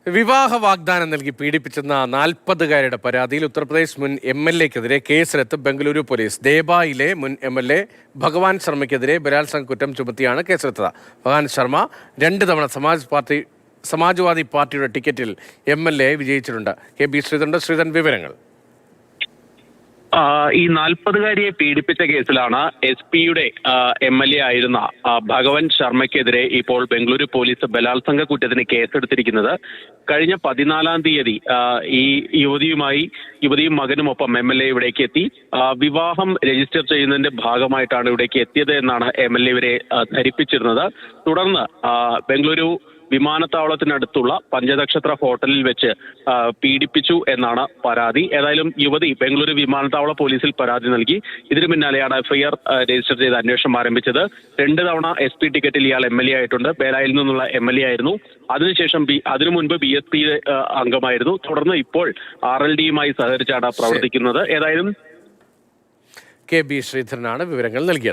വിവാഹ വാഗ്ദാനം നൽകി പീഡിപ്പിച്ചെന്ന 40-കാരിയുടെ പരാതിയിൽ ഉത്തർപ്രദേശ് മുൻ MLA-ക്കെതിരെ കേസെടുത്ത് ബംഗളൂരു പോലീസ്. ദേബായിലെ മുൻ MLA ഭഗവാൻ ശർമ്മയ്ക്കെതിരെ ബലാത്സംഗ കുറ്റം ചുമത്തിയാണ് കേസെടുത്തത്. ഭഗവാൻ ശർമ്മ 2 തവണ സമാജ്വാദി പാർട്ടിയുടെ ടിക്കറ്റിൽ MLA വിജയിച്ചിട്ടുണ്ട്. KB ശ്രീധരൻ വിവരങ്ങൾ. ഈ 40-കാരിയെ പീഡിപ്പിച്ച കേസിലാണ് SP-യുടെ MLA ആയിരുന്ന ഭഗവൻ ശർമ്മയ്ക്കെതിരെ ഇപ്പോൾ ബംഗളൂരു പോലീസ് ബലാത്സംഗ കുറ്റത്തിന് കേസെടുത്തിരിക്കുന്നത്. കഴിഞ്ഞ 14-ാം തീയതി ഈ യുവതിയും മകനുമൊപ്പം MLA ഇവിടേക്ക് എത്തി. വിവാഹം രജിസ്റ്റർ ചെയ്യുന്നതിന്റെ ഭാഗമായിട്ടാണ് ഇവിടേക്ക് എത്തിയത് എന്നാണ് MLA ഇവരെ ധരിപ്പിച്ചിരുന്നത്. തുടർന്ന് ബംഗളൂരു വിമാനത്താവളത്തിനടുത്തുള്ള പഞ്ചനക്ഷത്ര ഹോട്ടലിൽ വെച്ച് പീഡിപ്പിച്ചു എന്നാണ് പരാതി. ഏതായാലും യുവതി ബംഗളൂരു വിമാനത്താവള പോലീസിൽ പരാതി നൽകി. ഇതിനു പിന്നാലെയാണ് FIR രജിസ്റ്റർ ചെയ്ത് അന്വേഷണം ആരംഭിച്ചത്. 2 തവണ SP ടിക്കറ്റിൽ ഇയാൾ MLA ആയിട്ടുണ്ട്. ബേലായിൽ നിന്നുള്ള MLA ആയിരുന്നു. അതിനുശേഷം അതിനു മുൻപ് BSP അംഗമായിരുന്നു. തുടർന്ന് ഇപ്പോൾ RLD-യുമായി സഹകരിച്ചാണ് പ്രവർത്തിക്കുന്നത്. ഏതായാലും KB ശ്രീധരനാണ് വിവരങ്ങൾ നൽകിയത്.